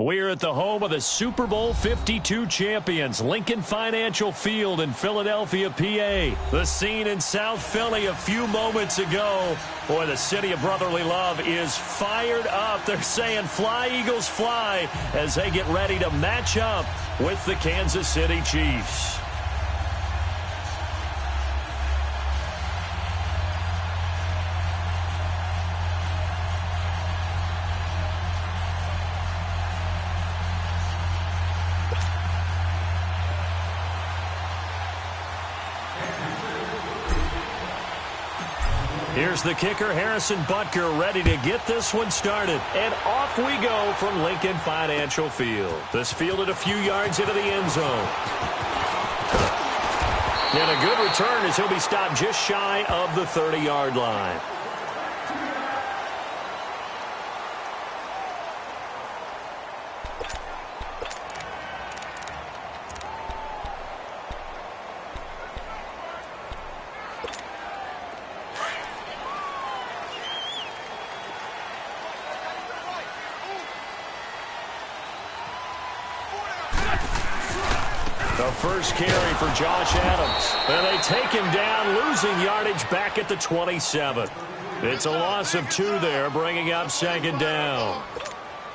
We're at the home of the Super Bowl 52 champions, Lincoln Financial Field in Philadelphia, PA. The scene in South Philly a few moments ago. Boy, the city of brotherly love is fired up. They're saying, "Fly, Eagles, fly," as they get ready to match up with the Kansas City Chiefs. Here's the kicker, Harrison Butker, ready to get this one started. And off we go from Lincoln Financial Field. This fielded a few yards into the end zone. And a good return as he'll be stopped just shy of the 30-yard line. The first carry for Josh Adams. And they take him down, losing yardage back at the 27. It's a loss of 2 there, bringing up second down.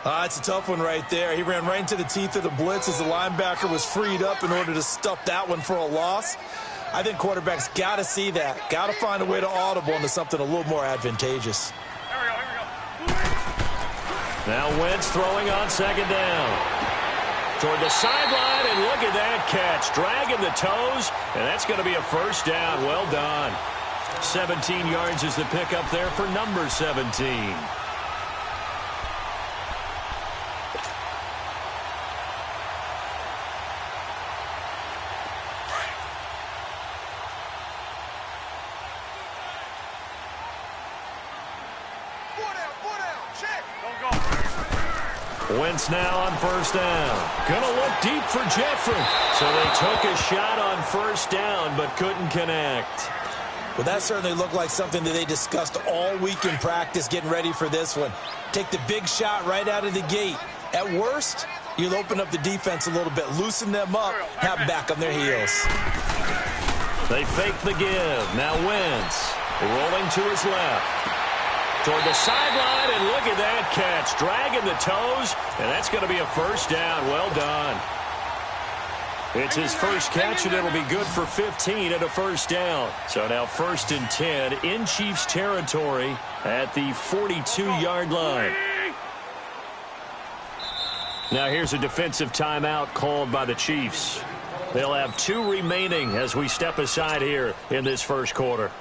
It's a tough one right there. He ran right into the teeth of the blitz as the linebacker was freed up in order to stuff that one for a loss. I think quarterbacks got to see that. Got to find a way to audible into something a little more advantageous. Here we go. Now Wentz throwing on second down. Toward the sideline, and look at that catch. Dragging the toes, and that's going to be a first down. Well done. 17 yards is the pickup there for number 17. Wentz now on first down. Gonna look deep for Jeffrey. So they took a shot on first down, but couldn't connect. Well, that certainly looked like something that they discussed all week in practice getting ready for this one. Take the big shot right out of the gate. At worst, you'll open up the defense a little bit, loosen them up, have them back on their heels. They fake the give. Now Wentz rolling to his left. Toward the sideline, and look at that catch. Dragging the toes, and that's going to be a first down. Well done. It's his first catch, and it'll be good for 15 and a first down. So now 1st and 10 in Chiefs territory at the 42-yard line. Now here's a defensive timeout called by the Chiefs. They'll have 2 remaining as we step aside here in this first quarter.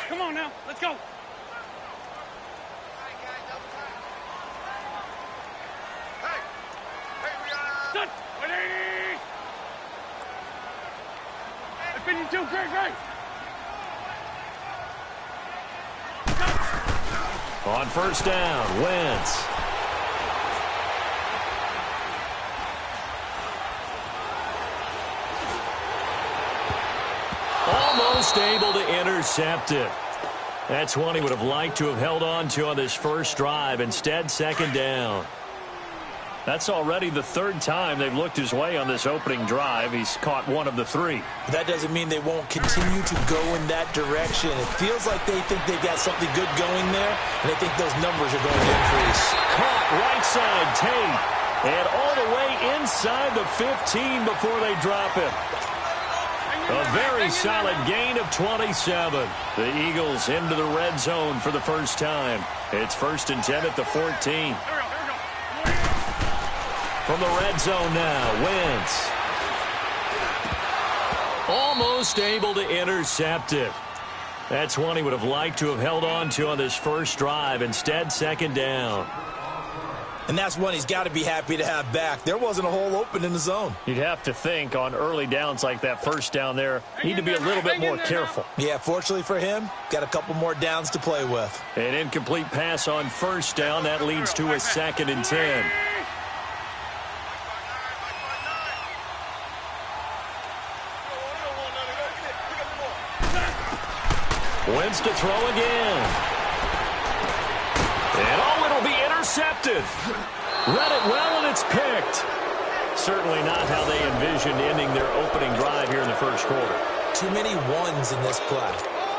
Come on now. Let's go. Good. Ready. 52. Great. On first down, Wentz. Almost able to intercept it. That's one he would have liked to have held on to on this first drive. Instead, second down. That's already the 3rd time they've looked his way on this opening drive. He's caught 1 of the 3. That doesn't mean they won't continue to go in that direction. It feels like they think they got something good going there, and I think those numbers are going to increase. Caught right side, Tate. And all the way inside the 15 before they drop it. A very solid gain of 27. The Eagles into the red zone for the first time. It's 1st and 10 at the 14. From the red zone now, Wentz. Almost able to intercept it. That's one he would have liked to have held on to on this first drive. Instead, second down. And that's one he's got to be happy to have back. There wasn't a hole open in the zone. You'd have to think on early downs like that first down there, need to be a little bit more careful. Yeah, fortunately for him, got a couple more downs to play with. An incomplete pass on first down. That leads to a 2nd and 10. Wentz to throw again. And oh, it'll be intercepted. Read it well, and it's picked. Certainly not how they envisioned ending their opening drive here in the first quarter. Too many ones in this play.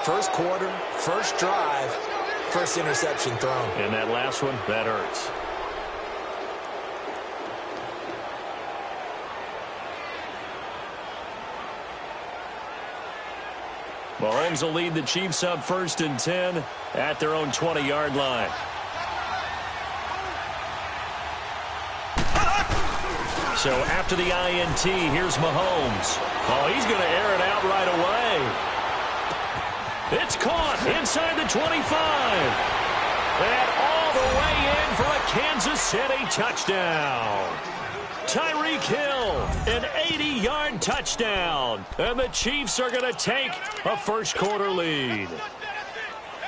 First quarter, first drive, first interception thrown. And that last one, that hurts. Mahomes will lead the Chiefs up 1st and 10 at their own 20-yard line. So after the INT, here's Mahomes. Oh, he's going to air it out right away. It's caught inside the 25. And all the way in for a Kansas City touchdown. Tyreek Hill, an 80-yard touchdown. And the Chiefs are going to take a first-quarter lead.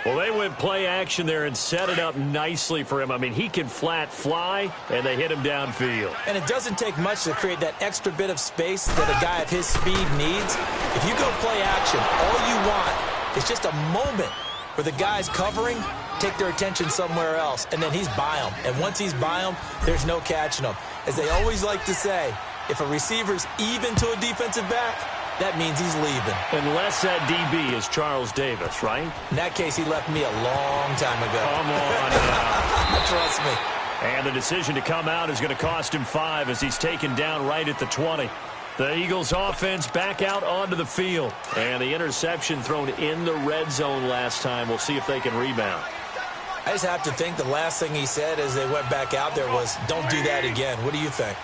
Well, they went play action there and set it up nicely for him. I mean, he can flat fly, and they hit him downfield. And it doesn't take much to create that extra bit of space that a guy of his speed needs. If you go play action, all you want is just a moment where the guys covering take their attention somewhere else, and then he's by them. And once he's by them, there's no catching him. As they always like to say, if a receiver's even to a defensive back, that means he's leaving. Unless that DB is Charles Davis, right? In that case, he left me a long time ago. Come on now. Trust me. And the decision to come out is going to cost him 5 as he's taken down right at the 20. The Eagles offense back out onto the field. And the interception thrown in the red zone last time. We'll see if they can rebound. I just have to think the last thing he said as they went back out there was, don't do that again. What do you think?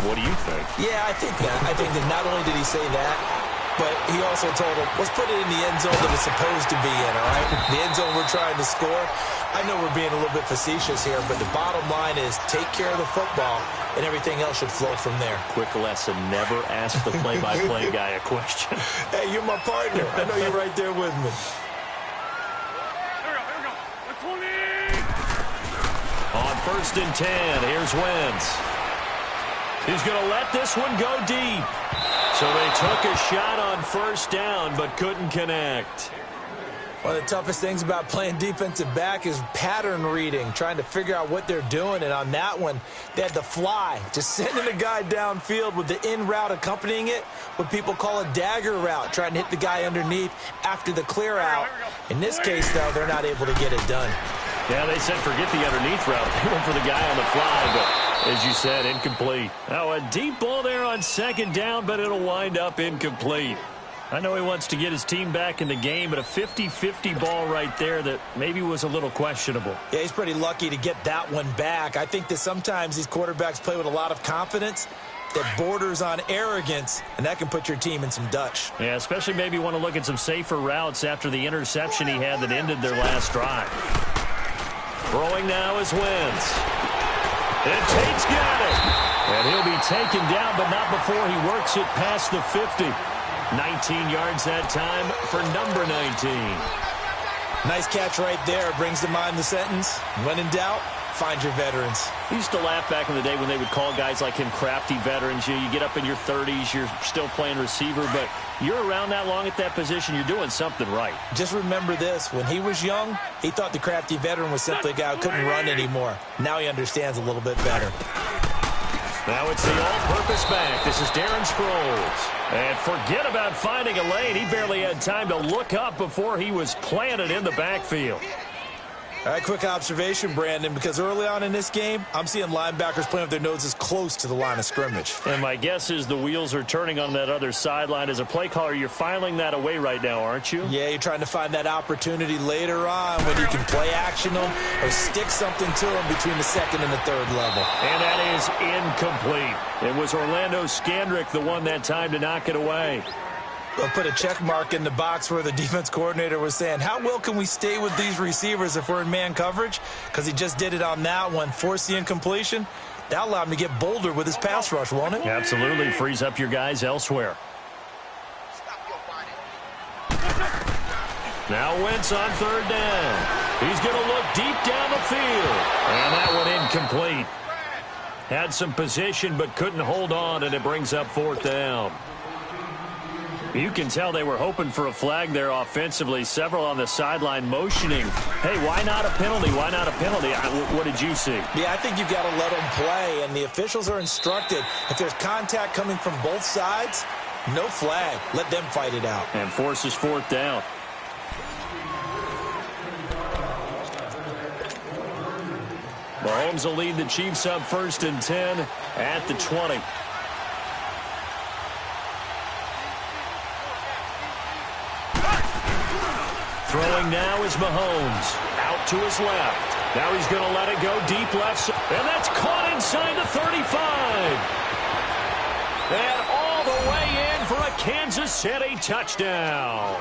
What do you think? Yeah, I think that. I think that not only did he say that, but he also told him, let's put it in the end zone that it's supposed to be in, all right? The end zone we're trying to score. I know we're being a little bit facetious here, but the bottom line is take care of the football, and everything else should flow from there. Quick lesson, never ask the play-by-play guy a question. Hey, you're my partner. I know you're right there with me. On 1st and 10, here's Wentz. He's going to let this one go deep. So they took a shot on 1st down, but couldn't connect. One of the toughest things about playing defensive back is pattern reading, trying to figure out what they're doing. And on that one, they had to fly, just sending the guy downfield with the in route accompanying it, what people call a dagger route, trying to hit the guy underneath after the clear out. In this case, though, they're not able to get it done. Yeah, they said forget the underneath route. They went for the guy on the fly, but as you said, incomplete. Now a deep ball there on 2nd down, but it'll wind up incomplete. I know he wants to get his team back in the game, but a 50-50 ball right there that maybe was a little questionable. Yeah, he's pretty lucky to get that one back. I think that sometimes these quarterbacks play with a lot of confidence that borders on arrogance, and that can put your team in some Dutch. Yeah, especially maybe want to look at some safer routes after the interception he had that ended their last drive. Throwing now is Wentz. And Tate's got it. And he'll be taken down, but not before he works it past the 50. 19 yards that time for number 19. Nice catch right there. Brings to mind the sentence, when in doubt, find your veterans. We used to laugh back in the day when they would call guys like him crafty veterans. You get up in your 30s, you're still playing receiver, but you're around that long at that position, you're doing something right. Just remember this, when he was young, he thought the crafty veteran was simply a guy who couldn't run anymore. Now he understands a little bit better. Now it's the all-purpose back. This is Darren Sproles. And forget about finding a lane. He barely had time to look up before he was planted in the backfield. All right, quick observation, Brandon, because early on in this game, I'm seeing linebackers playing with their noses close to the line of scrimmage. And my guess is the wheels are turning on that other sideline. As a play caller, you're filing that away right now, aren't you? Yeah, you're trying to find that opportunity later on when you can play action them or stick something to them between the 2nd and the 3rd level. And that is incomplete. It was Orlando Scandrick the one that time to knock it away. They'll put a check mark in the box where the defense coordinator was saying, how well can we stay with these receivers if we're in man coverage? Because he just did it on that one, forced the incompletion. That'll allow him to get bolder with his pass rush, won't it? Absolutely. Frees up your guys elsewhere. Now Wentz on 3rd down. He's going to look deep down the field. And that one incomplete. Had some position but couldn't hold on, and it brings up 4th down. You can tell they were hoping for a flag there offensively. Several on the sideline motioning. Hey, why not a penalty? Why not a penalty? What did you see? Yeah, I think you've got to let them play, and the officials are instructed. If there's contact coming from both sides, no flag. Let them fight it out. And forces fourth down. Mahomes will lead the Chiefs up 1st and 10 at the 20. Throwing now is Mahomes. Out to his left. Now he's going to let it go deep left. And that's caught inside the 35. And all the way in for a Kansas City touchdown.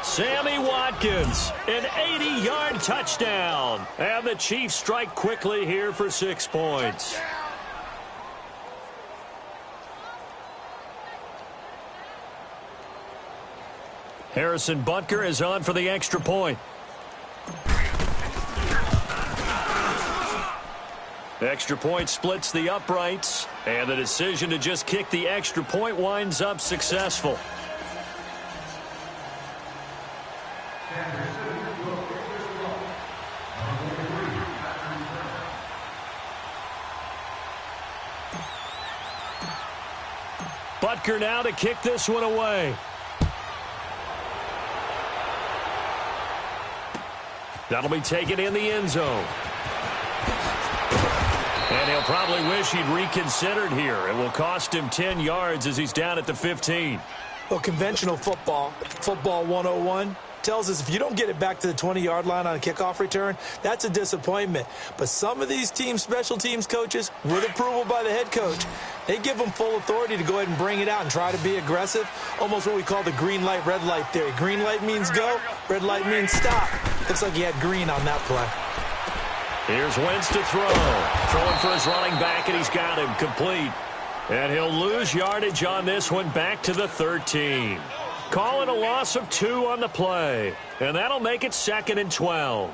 Sammy Watkins, an 80-yard touchdown. And the Chiefs strike quickly here for 6 points. Harrison Butker is on for the extra point. Extra point splits the uprights, and the decision to just kick the extra point winds up successful. Butker now to kick this one away. That'll be taken in the end zone. And he'll probably wish he'd reconsidered here. It will cost him 10 yards as he's down at the 15. Well, conventional football 101, tells us if you don't get it back to the 20-yard line on a kickoff return, that's a disappointment. But some of these special teams coaches, with approval by the head coach, they give them full authority to go ahead and bring it out and try to be aggressive. Almost what we call the green light, red light theory. Green light means go, red light means stop. Looks like he had green on that play. Here's Wentz to throw. Throwing for his running back, and he's got him complete. And he'll lose yardage on this one back to the 13. Call it a loss of 2 on the play. And that'll make it 2nd and 12.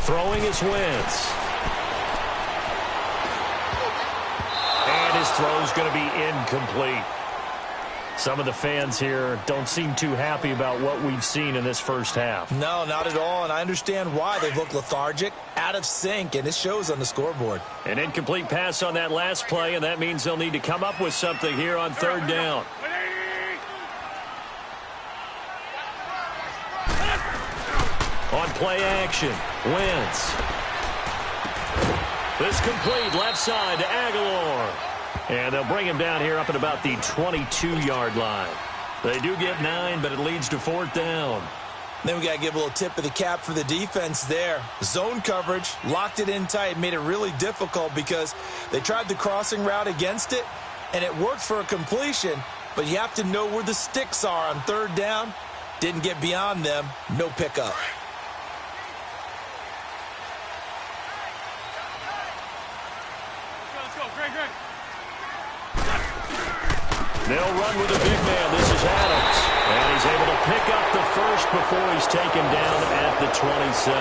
Throwing is Wentz. And his throw's going to be incomplete. Some of the fans here don't seem too happy about what we've seen in this first half. No, not at all, and I understand why. They've looked lethargic, out of sync, and it shows on the scoreboard. An incomplete pass on that last play, and that means they'll need to come up with something here on 3rd down. On play action, Wentz. This complete left side to Aguilar. And they'll bring him down here up at about the 22-yard line. They do get 9, but it leads to 4th down. Then we got to give a little tip of the cap for the defense there. Zone coverage, locked it in tight, made it really difficult because they tried the crossing route against it, and it worked for a completion, but you have to know where the sticks are on 3rd down. Didn't get beyond them, no pickup. They'll run with the big man. This is Adams. And he's able to pick up the first before he's taken down at the 27.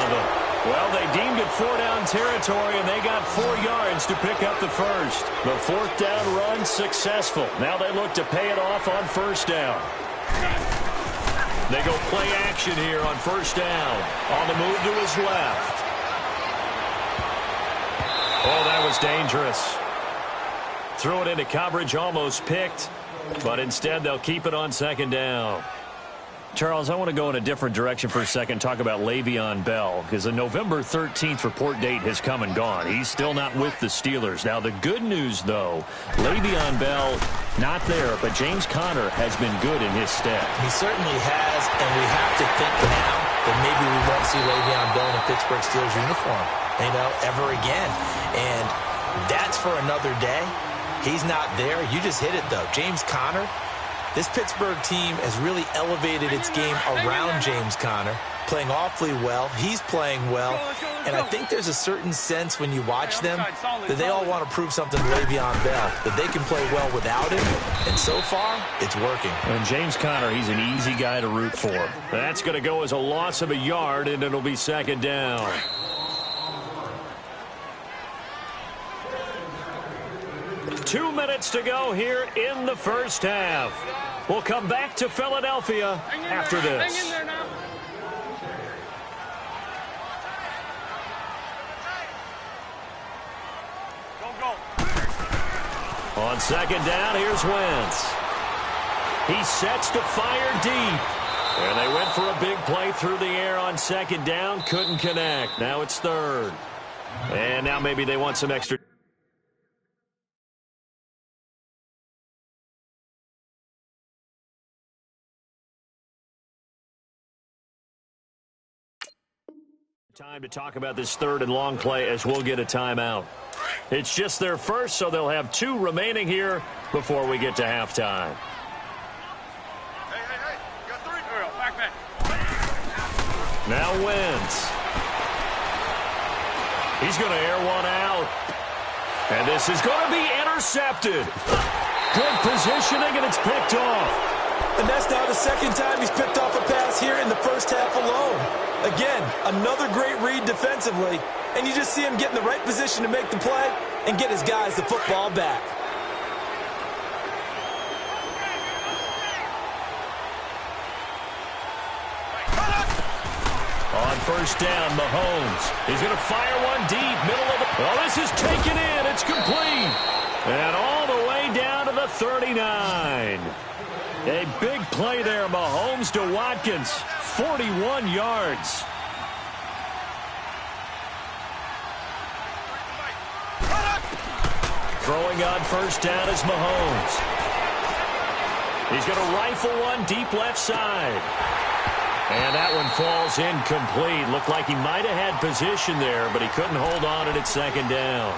Well, they deemed it 4-down territory, and they got 4 yards to pick up the first. The 4th down run successful. Now they look to pay it off on 1st down. They go play action here on 1st down. On the move to his left. Oh, that was dangerous. Threw it into coverage, almost picked. But instead, they'll keep it on 2nd down. Charles, I want to go in a different direction for a second, talk about Le'Veon Bell, because the November 13th report date has come and gone. He's still not with the Steelers. Now, the good news, though, Le'Veon Bell not there, but James Conner has been good in his stead. He certainly has, and we have to think now that maybe we won't see Le'Veon Bell in a Pittsburgh Steelers uniform, ever again. And that's for another day. He's not there. You just hit it, though. James Conner, this Pittsburgh team has really elevated its game around James Conner, playing awfully well. He's playing well. And I think there's a certain sense when you watch them that they all want to prove something to Le'Veon Bell, that they can play well without him. And so far, it's working. And James Conner, he's an easy guy to root for. That's going to go as a loss of a yard, and it'll be second down. Two minutes to go here in the first half. We'll come back to Philadelphia after this. Hang in there now. On second down, here's Wentz. He sets to fire deep. And they went for a big play through the air on second down. Couldn't connect. Now it's third. And now maybe they want some extra. Time to talk about this third and long play as we'll get a timeout. It's just their first, so they'll have two remaining here before we get to halftime. Hey, you got three. Back. Now Wentz. He's going to air one out. And this is going to be intercepted. Good positioning, and it's picked off. And that's now the second time he's picked off a pass here in the first half alone. Again, another great read defensively, and you just see him get in the right position to make the play and get his guys the football back. On first down, Mahomes. He's going to fire one deep, middle of the... Well, this is taken in. It's complete. And all the way down to the 39. A big play there, Mahomes to Watkins. 41 yards. Throwing on first down is Mahomes. He's going to rifle one deep left side. And that one falls incomplete. Looked like he might have had position there, but he couldn't hold on at second down.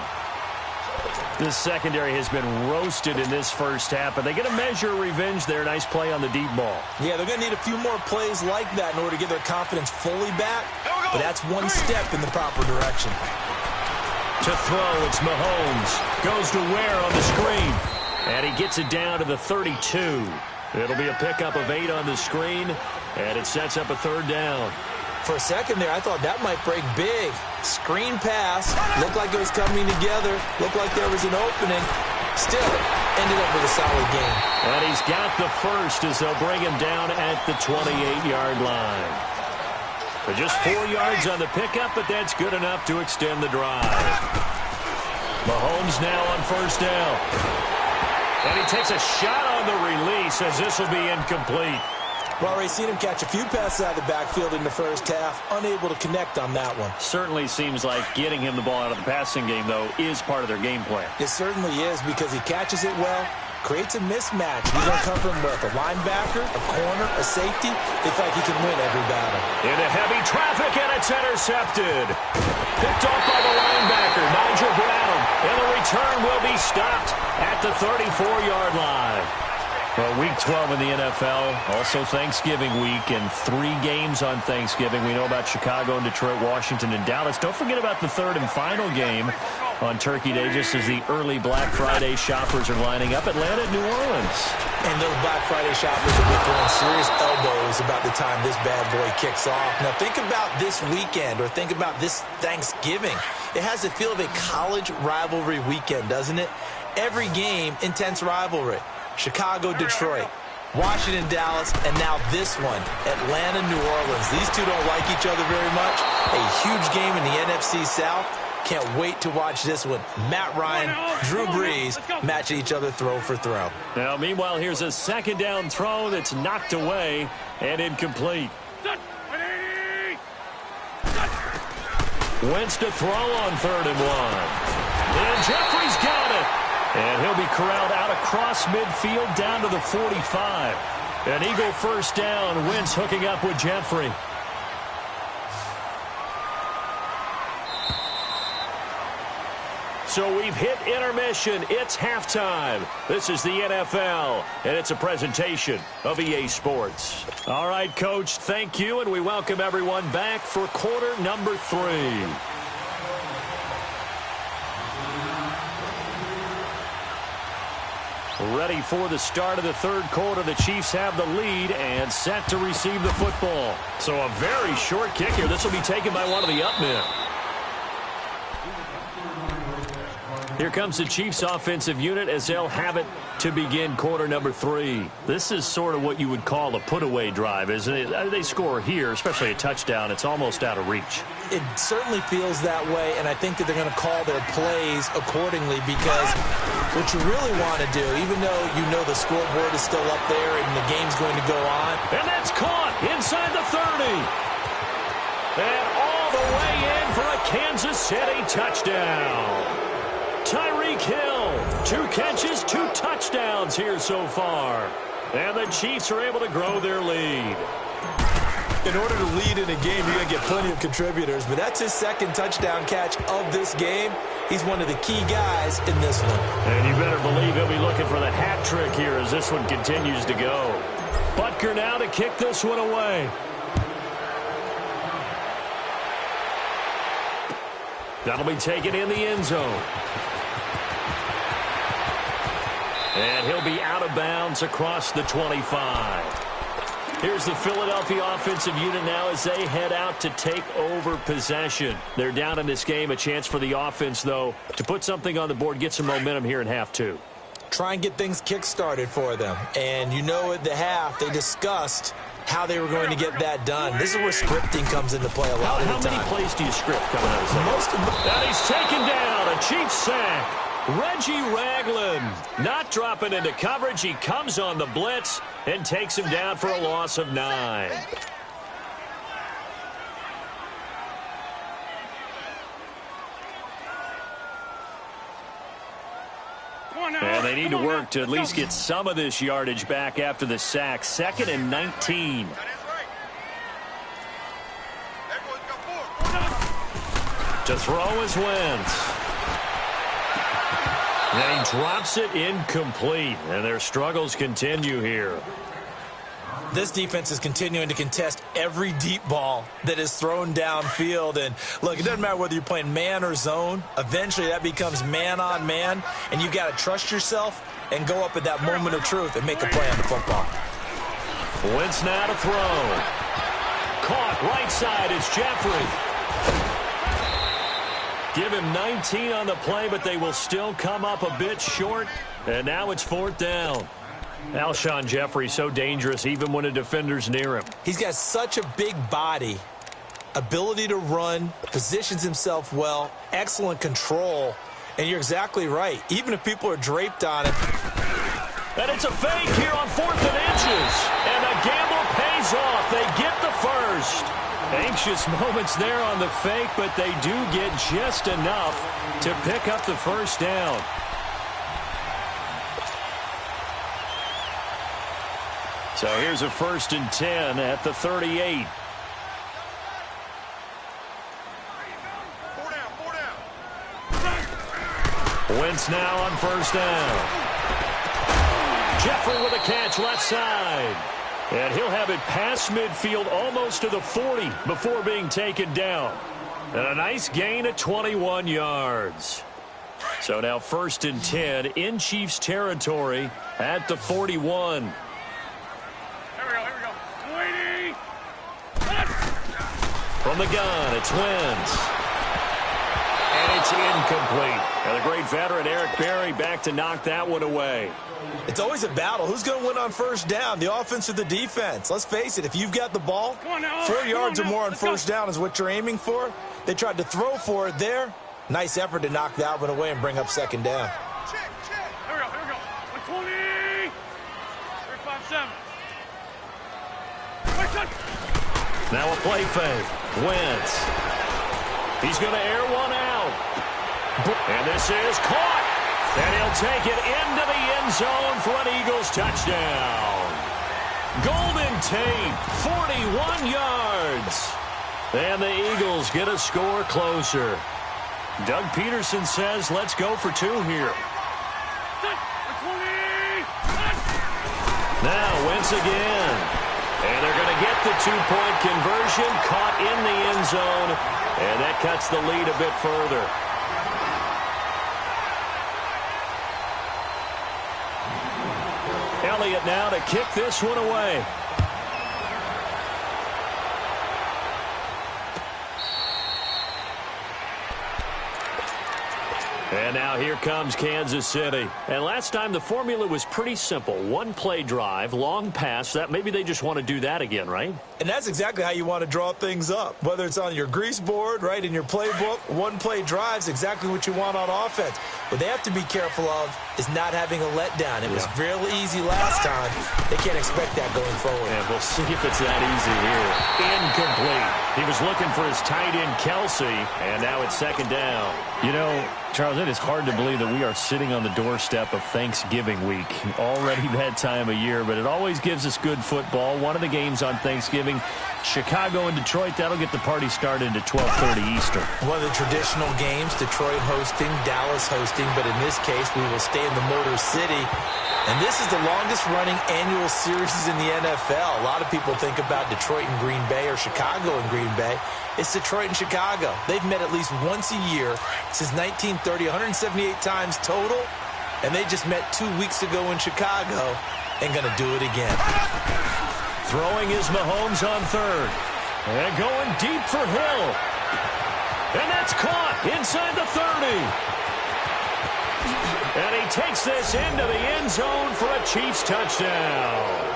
This secondary has been roasted in this first half, but they get a measure of revenge there. Nice play on the deep ball. Yeah, they're going to need a few more plays like that in order to get their confidence fully back, but that's one step in the proper direction. To throw, it's Mahomes. Goes to Ware on the screen, and he gets it down to the 32. It'll be a pickup of 8 on the screen, and it sets up a third down. For a second there, I thought that might break big. Screen pass. Looked like it was coming together. Looked like there was an opening. Still, ended up with a solid game. And he's got the first as they'll bring him down at the 28-yard line. So just 4 yards on the pickup, but that's good enough to extend the drive. Mahomes now on first down. And he takes a shot on the release as this will be incomplete. Well, already seen him catch a few passes out of the backfield in the first half. Unable to connect on that one. Certainly seems like getting him the ball out of the passing game, though, is part of their game plan. It certainly is because he catches it well, creates a mismatch. He's going to come from both a linebacker, a corner, a safety. They feel like he can win every battle. Into heavy traffic, and it's intercepted. Picked off by the linebacker, Nigel Bradham. And the return will be stopped at the 34-yard line. Well, Week 12 in the NFL, also Thanksgiving week, and 3 games on Thanksgiving. We know about Chicago and Detroit, Washington, and Dallas. Don't forget about the third and final game on Turkey Day, just as the early Black Friday shoppers are lining up. Atlanta at New Orleans. And those Black Friday shoppers will be throwing serious elbows about the time this bad boy kicks off. Now, think about this weekend, or think about this Thanksgiving. It has the feel of a college rivalry weekend, doesn't it? Every game, intense rivalry. Chicago, Detroit, Washington, Dallas, and now this one, Atlanta, New Orleans. These two don't like each other very much. A huge game in the NFC South. Can't wait to watch this one. Matt Ryan, Drew Brees match each other throw for throw. Now, meanwhile, here's a second down throw that's knocked away and incomplete. Wentz to throw on third and 1. And Jeffrey's got it. And he'll be corralled out across midfield down to the 45. An Eagle first down. Wentz hooking up with Jeffrey. So we've hit intermission. It's halftime. This is the NFL, and it's a presentation of EA Sports. All right, Coach, thank you, and we welcome everyone back for quarter number 3. Ready for the start of the third quarter. The Chiefs have the lead and set to receive the football. So a very short kick here. This will be taken by one of the up men. Here comes the Chiefs offensive unit as they'll have it to begin quarter number 3. This is sort of what you would call a put-away drive, isn't it? They score here, especially a touchdown. It's almost out of reach. It certainly feels that way, and I think that they're going to call their plays accordingly because what you really want to do, even though you know the scoreboard is still up there and the game's going to go on. And that's caught inside the 30. And all the way in for a Kansas City touchdown. Tyreek Hill, 2 catches, 2 touchdowns here so far. And the Chiefs are able to grow their lead. In order to lead in a game, you're going to get plenty of contributors, but that's his second touchdown catch of this game. He's one of the key guys in this one. And you better believe he'll be looking for the hat trick here as this one continues to go. Butker now to kick this one away. That'll be taken in the end zone. And he'll be out of bounds across the 25. Here's the Philadelphia offensive unit now as they head out to take over possession. They're down in this game. A chance for the offense, though, to put something on the board, get some momentum here in half 2. Try and get things kick-started for them. And you know at the half, they discussed how they were going to get that done. This is where scripting comes into play a lot of the time. How many plays do you script coming out of this? Most of them. And he's taken down. A Chiefs sack. Reggie Ragland not dropping into coverage. He comes on the blitz and takes him down for a loss of 9. And they need to work to at least get some of this yardage back after the sack. 2nd and 19. To throw is Wentz. And he drops it incomplete. And their struggles continue here. This defense is continuing to contest every deep ball that is thrown downfield. And, look, it doesn't matter whether you're playing man or zone. Eventually that becomes man on man. And you've got to trust yourself and go up at that moment of truth and make a play on the football. Wentz now to throw. Caught right side. It's Jeffrey. Give him 19 on the play, but they will still come up a bit short. And now it's 4th down. Alshon Jeffrey so dangerous even when a defender's near him. He's got such a big body, ability to run, positions himself well, excellent control. And you're exactly right. Even if people are draped on him. And it's a fake here on 4th and inches. And the gamble pays off. They get the first. Anxious moments there on the fake, but they do get just enough to pick up the first down. So here's a 1st and 10 at the 38. Wentz now on 1st down. Jeffrey with a catch left side. And he'll have it past midfield almost to the 40 before being taken down. And a nice gain of 21 yards. So now 1st and 10 in Chiefs territory at the 41. Here we go. Waiting. From the gun, it's Wentz. And it's incomplete. And the great veteran Eric Berry back to knock that one away. It's always a battle. Who's going to win on 1st down, the offense or the defense? Let's face it, if you've got the ball, 4 yards or more on 1st down is what you're aiming for. They tried to throw for it there. Nice effort to knock that one away and bring up 2nd down. Check. Here we go. 120. 357. Now a play fake. Wentz. He's going to air one out. And this is caught. And he'll take it into the end zone for an Eagles touchdown. Golden Tate, 41 yards. And the Eagles get a score closer. Doug Peterson says, let's go for 2 here. Now Wentz again. And they're going to get the 2-point conversion, caught in the end zone. And that cuts the lead a bit further. Elliott now to kick this one away. And now here comes Kansas City. And last time the formula was pretty simple. One play drive, long pass. That maybe they just want to do that again, right? And that's exactly how you want to draw things up. Whether it's on your grease board, right, in your playbook, one play drive's exactly what you want on offense. What they have to be careful of is not having a letdown. It was real easy last time. They can't expect that going forward. And we'll see if it's that easy here. Incomplete. He was looking for his tight end, Kelsey, and now it's second down. You know, Charles, it is hard to believe that we are sitting on the doorstep of Thanksgiving week. Already that time of year, but it always gives us good football. One of the games on Thanksgiving, Chicago and Detroit, that'll get the party started at 12:30 Eastern. One of the traditional games, Detroit hosting, Dallas hosting, but in this case, we will stay in the Motor City. And this is the longest-running annual series in the NFL. A lot of people think about Detroit and Green Bay or Chicago and Green Bay. It's Detroit and Chicago. They've met at least once a year since 1930, 178 times total, and they just met 2 weeks ago in Chicago and going to do it again. Throwing is Mahomes on third. And going deep for Hill. And that's caught inside the 30. And he takes this into the end zone for a Chiefs touchdown.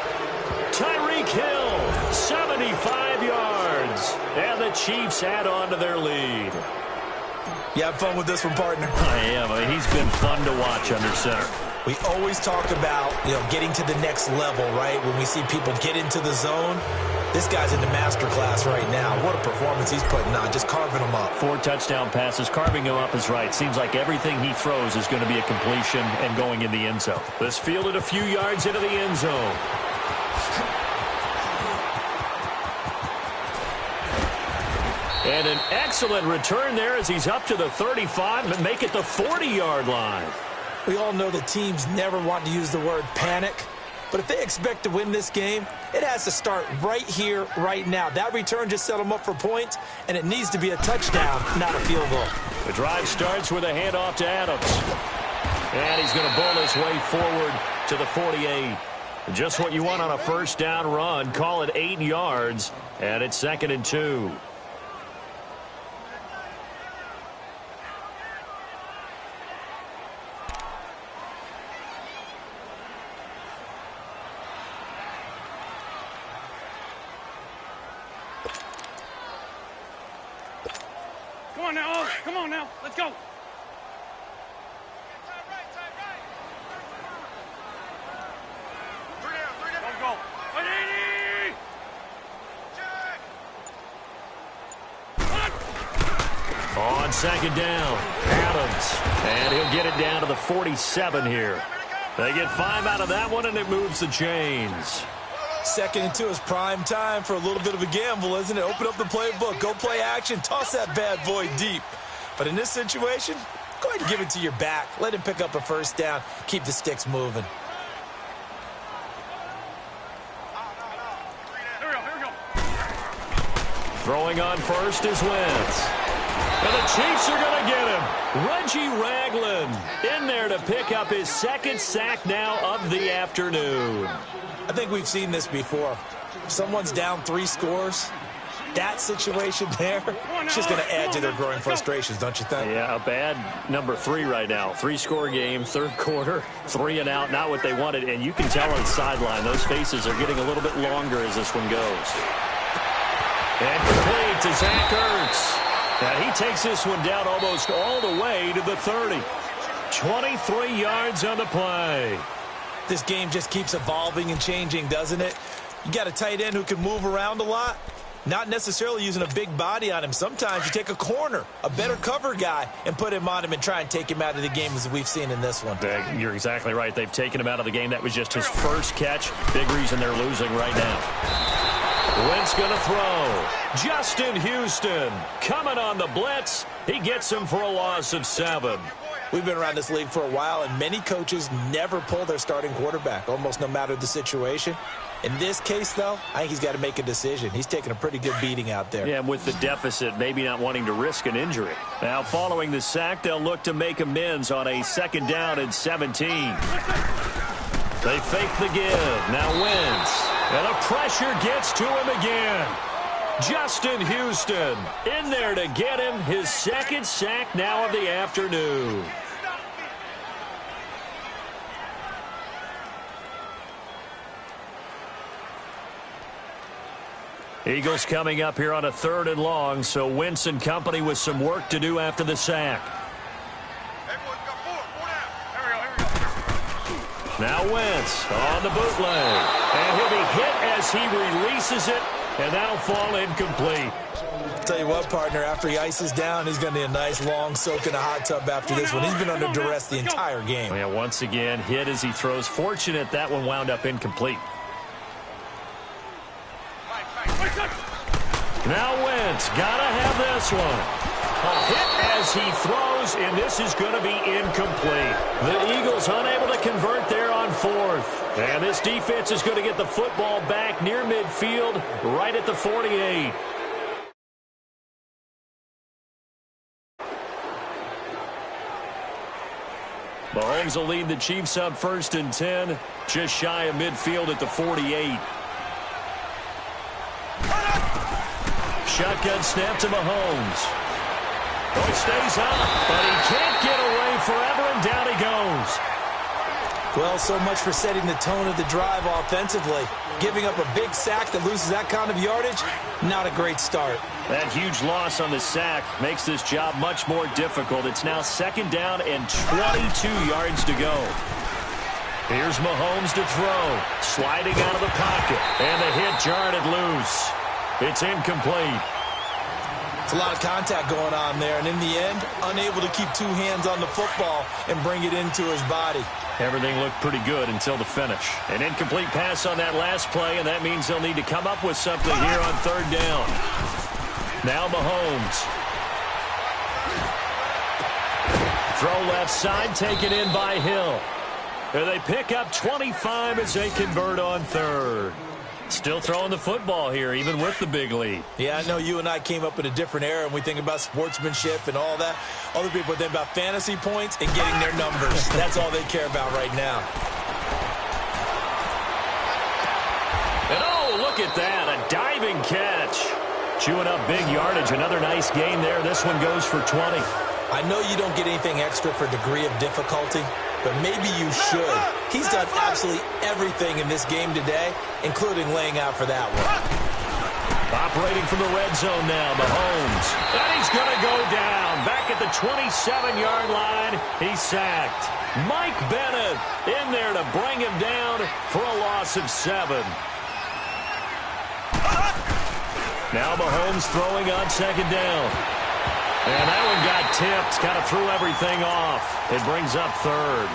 Tyreek Hill, 75 yards. And the Chiefs add on to their lead. You have fun with this one, partner? I am. I mean, he's been fun to watch under center. We always talk about, getting to the next level, right? When we see people get into the zone, this guy's in the master class right now. What a performance he's putting on, just carving them up. 4 touchdown passes, carving him up is right. Seems like everything he throws is going to be a completion and going in the end zone. This fielded a few yards into the end zone. And an excellent return there as he's up to the 35 and make it the 40-yard line. We all know the teams never want to use the word panic, but if they expect to win this game, it has to start right here, right now. That return just set them up for points, and it needs to be a touchdown, not a field goal. The drive starts with a handoff to Adams. And he's going to bowl his way forward to the 48. Just what you want on a first down run. Call it 8 yards, and it's 2nd and 2. Come on now, let's go. Let's go. 180. On second down, Adams. And he'll get it down to the 47 here. They get 5 out of that one, and it moves the chains. 2nd and 2 is prime time for a little bit of a gamble, isn't it? Open up the playbook, go play action, toss that bad boy deep. But in this situation, go ahead and give it to your back. Let him pick up a first down. Keep the sticks moving. Here we go. Throwing on first is Wentz. And the Chiefs are going to get him. Reggie Ragland in there to pick up his 2nd sack now of the afternoon. I think we've seen this before. Someone's down 3 scores. That situation there, it's just going to add to their growing frustrations, don't you think? Yeah, a bad number 3 right now. 3-score game, 3rd quarter, 3 and out, not what they wanted. And you can tell on the sideline, those faces are getting a little bit longer as this one goes. And complete to Zach Ertz. And he takes this one down almost all the way to the 30. 23 yards on the play. This game just keeps evolving and changing, doesn't it? You got a tight end who can move around a lot. Not necessarily using a big body on him. Sometimes you take a corner, a better cover guy, and put him on him and try and take him out of the game as we've seen in this one. You're exactly right. They've taken him out of the game. That was just his first catch. Big reason they're losing right now. Wentz going to throw. Justin Houston coming on the blitz. He gets him for a loss of 7. We've been around this league for a while, and many coaches never pull their starting quarterback, almost no matter the situation. In this case, though, I think he's got to make a decision. He's taking a pretty good beating out there. Yeah, with the deficit, maybe not wanting to risk an injury. Now, following the sack, they'll look to make amends on a 2nd down and 17. They fake the give. Now Wentz. And the pressure gets to him again. Justin Houston in there to get him his second sack now of the afternoon. Eagles coming up here on a 3rd and long, so Wentz and company with some work to do after the sack. Now Wentz on the bootleg. And he'll be hit as he releases it, and that'll fall incomplete. Tell you what, partner, after he ices down, he's going to need a nice long soak in a hot tub after this one. He's been under duress the entire game. Yeah, once again, hit as he throws. Fortunate that one wound up incomplete. Now Wentz, gotta have this one. A hit as he throws, and this is going to be incomplete. The Eagles unable to convert there on 4th. And this defense is going to get the football back near midfield, right at the 48. Mahomes will lead the Chiefs up 1st and 10, just shy of midfield at the 48. Shotgun snap to Mahomes. Oh, he stays up, but he can't get away forever, and down he goes. Well, so much for setting the tone of the drive offensively. Giving up a big sack that loses that kind of yardage, not a great start. That huge loss on the sack makes this job much more difficult. It's now 2nd down and 22 yards to go. Here's Mahomes to throw. Sliding out of the pocket, and the hit jarred it loose. It's incomplete. It's a lot of contact going on there, and in the end, unable to keep 2 hands on the football and bring it into his body. Everything looked pretty good until the finish. An incomplete pass on that last play, and that means they'll need to come up with something here on 3rd down. Now Mahomes. Throw left side, taken in by Hill. And they pick up 25 as they convert on 3rd. Still throwing the football here, even with the big lead. Yeah, I know you and I came up in a different era, and we think about sportsmanship and all that. Other people think about fantasy points and getting their numbers. That's all they care about right now. And oh, look at that, a diving catch. Chewing up big yardage, another nice gain there. This one goes for 20. I know you don't get anything extra for degree of difficulty, but maybe you should. He's done absolutely everything in this game today, including laying out for that one. Operating from the red zone now, Mahomes. And he's going to go down. Back at the 27-yard line, he's sacked. Mike Bennett in there to bring him down for a loss of 7. Now Mahomes throwing on 2nd down. And that one got tipped, kind of threw everything off. It brings up 3rd.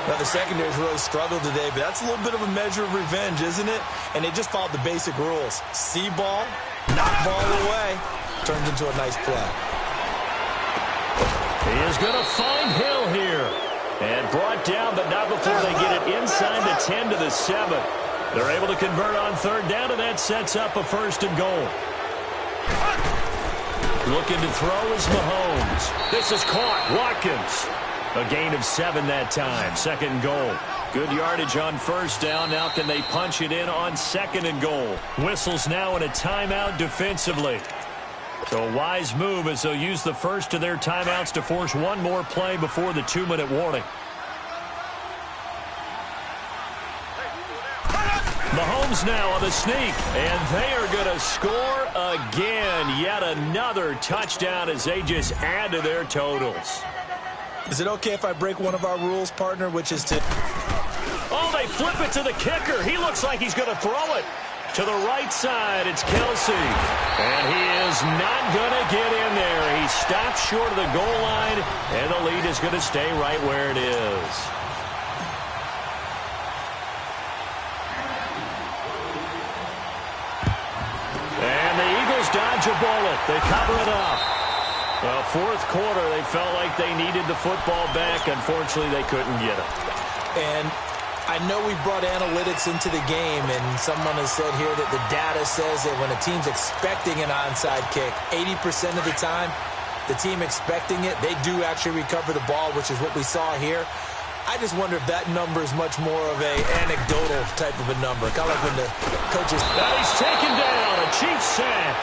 Now, the secondary's really struggled today, but that's a little bit of a measure of revenge, isn't it? And they just followed the basic rules. See ball, knock ball away, turns into a nice play. He is going to find Hill here. And brought down, but not before they get it inside the 10 to the 7. They're able to convert on 3rd down, and that sets up a 1st and goal. Looking to throw is Mahomes. This is caught. Watkins. A gain of 7 that time. 2nd and goal. Good yardage on 1st down. Now can they punch it in on 2nd and goal? Whistles now in a timeout defensively. So a wise move as they'll use the first of their timeouts to force one more play before the 2-minute warning. Mahomes now on the sneak, and they are going to score again. Yet another touchdown as they just add to their totals. Is it okay if I break one of our rules, partner, which is to... Oh, they flip it to the kicker. He looks like he's going to throw it. To the right side, it's Kelsey. And he is not going to get in there. He stops short of the goal line, and the lead is going to stay right where it is. And the Eagles dodge a bullet. They cover it up. Well, 4th quarter, they felt like they needed the football back. Unfortunately, they couldn't get it. And I know we brought analytics into the game, and someone has said here that the data says that when a team's expecting an onside kick, 80% of the time, the team expecting it, they do actually recover the ball, which is what we saw here. I just wonder if that number is much more of a anecdotal type of a number. Kind of like when the coaches... And he's taken down. A Chiefs sack.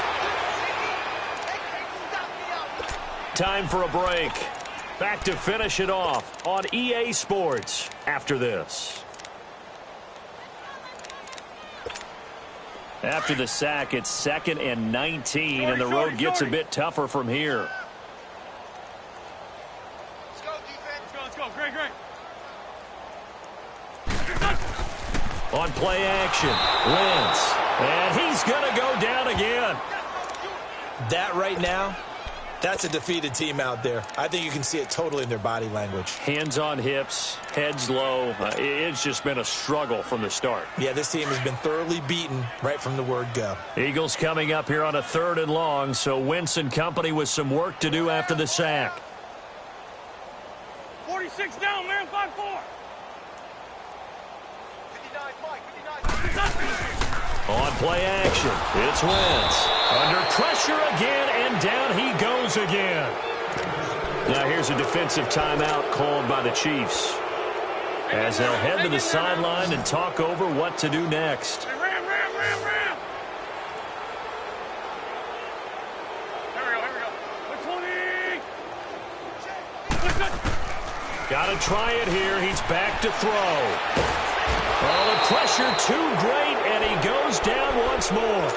Time for a break. Back to finish it off on EA Sports after this. After the sack, it's 2nd and 19, and the road gets a bit tougher from here. Let's go, defense. Let's go. Great. On play action, Wentz. And he's going to go down again. That right now, that's a defeated team out there. I think you can see it totally in their body language. Hands on hips, heads low. It's just been a struggle from the start. Yeah, this team has been thoroughly beaten right from the word go. Eagles coming up here on a 3rd and long, so Wentz and company with some work to do after the sack. 46 down, man. 5-4. On play action, it's Wentz. Under pressure again, and down he goes again. Now here's a defensive timeout called by the Chiefs, as they'll head to the sideline and talk over what to do next. Ram. Here we go. 20. Got to try it here. He's back to throw. Oh, the pressure too great, and he goes down once more.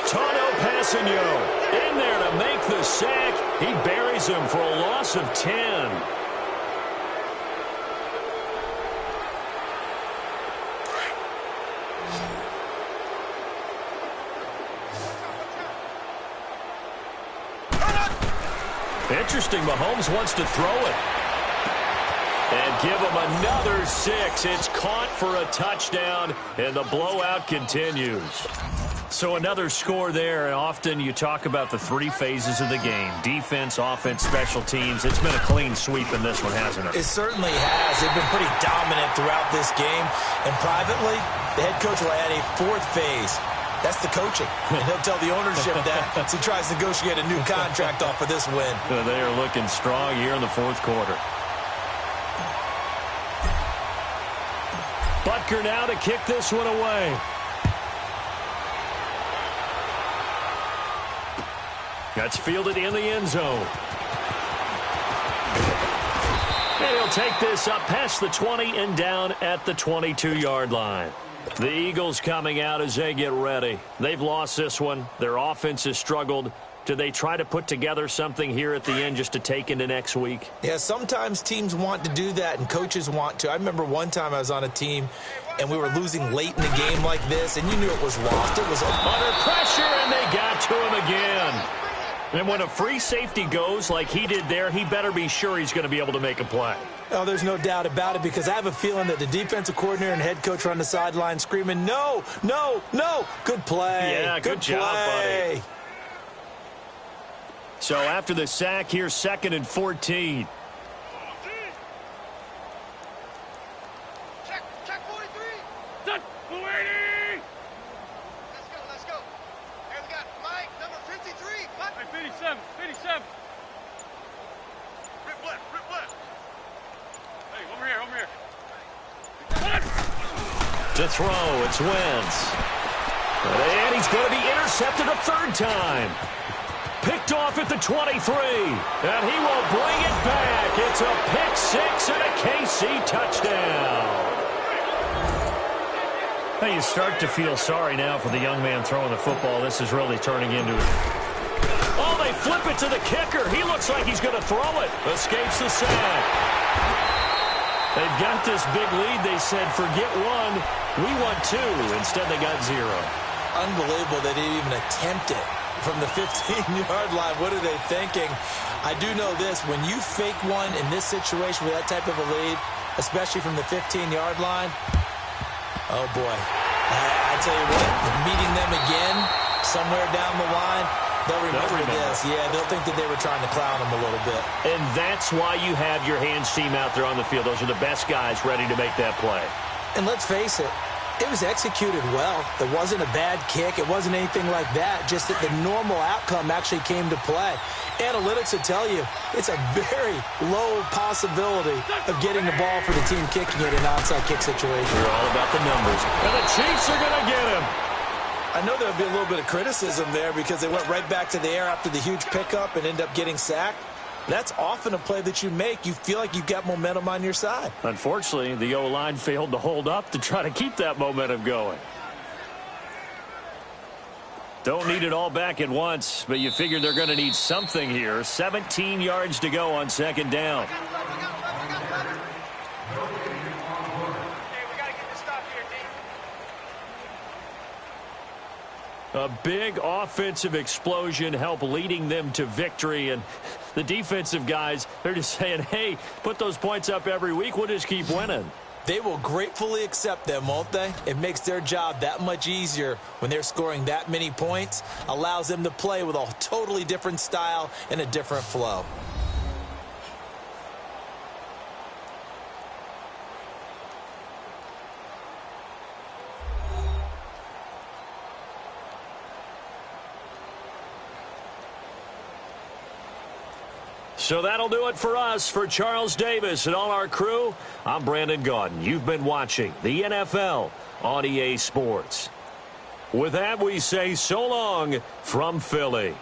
Tano Passanio in there to make the sack. He buries him for a loss of 10. Interesting, Mahomes wants to throw it. And give him another 6. It's caught for a touchdown, and the blowout continues. So another score there, and often you talk about the 3 phases of the game. Defense, offense, special teams. It's been a clean sweep in this one, hasn't it? It certainly has. They've been pretty dominant throughout this game. And privately, the head coach will add a 4th phase. That's the coaching. And he'll tell the ownership that as he tries to negotiate a new contract off of this win. They are looking strong here in the 4th quarter. Butker now to kick this one away. That's fielded in the end zone. And he'll take this up past the 20 and down at the 22-yard line. The Eagles coming out as they get ready. They've lost this one. Their offense has struggled. Do they try to put together something here at the end just to take into next week? Yeah, sometimes teams want to do that and coaches want to. I remember one time I was on a team and we were losing late in the game like this, and you knew it was lost. It was under pressure, and they got to him again. And when a free safety goes like he did there, he better be sure he's going to be able to make a play. Oh, there's no doubt about it, because I have a feeling that the defensive coordinator and head coach are on the sideline screaming, no, no, no. Good play. Yeah, good job, play. buddy. So after the sack, here's 2nd and 14. Check 43. Set 280. Let's go. Here we got Mike, number 53. Mike. 57. Rip left. Hey, over here. To throw, it's Wentz. And he's going to be intercepted a 3rd time. Picked off at the 23, and he will bring it back. It's a pick 6 and a KC touchdown. Now you start to feel sorry now for the young man throwing the football. This is really turning into it. Oh, they flip it to the kicker. He looks like he's going to throw it. Escapes the sack. They've got this big lead. They said, forget 1. We want 2. Instead, they got 0. Unbelievable they didn't even attempt it. From the 15-yard line, what are they thinking? I do know this. When you fake one in this situation with that type of a lead, especially from the 15-yard line, oh, boy. I tell you what, meeting them again somewhere down the line, they'll remember this. Yeah, they'll think that they were trying to clown them a little bit. And that's why you have your hands team out there on the field. Those are the best guys ready to make that play. And let's face it, It was executed well. It wasn't a bad kick. It wasn't anything like that. Just that the normal outcome actually came to play. Analytics will tell you it's a very low possibility of getting the ball for the team kicking it in an onside kick situation. We're all about the numbers. And the Chiefs are going to get him. I know there'll be a little bit of criticism there because they went right back to the air after the huge pickup and end up getting sacked. That's often a play that you make. You feel like you've got momentum on your side. Unfortunately, the O-line failed to hold up to try to keep that momentum going. Don't need it all back at once, but you figure they're going to need something here. 17 yards to go on second down. A big offensive explosion helped leading them to victory, and the defensive guys, they're just saying, hey, put those points up every week, we'll just keep winning. They will gratefully accept them, won't they? It makes their job that much easier when they're scoring that many points, allows them to play with a totally different style and a different flow. So that'll do it for us. For Charles Davis and all our crew, I'm Brandon Gaudin. You've been watching the NFL on EA Sports. With that, we say so long from Philly.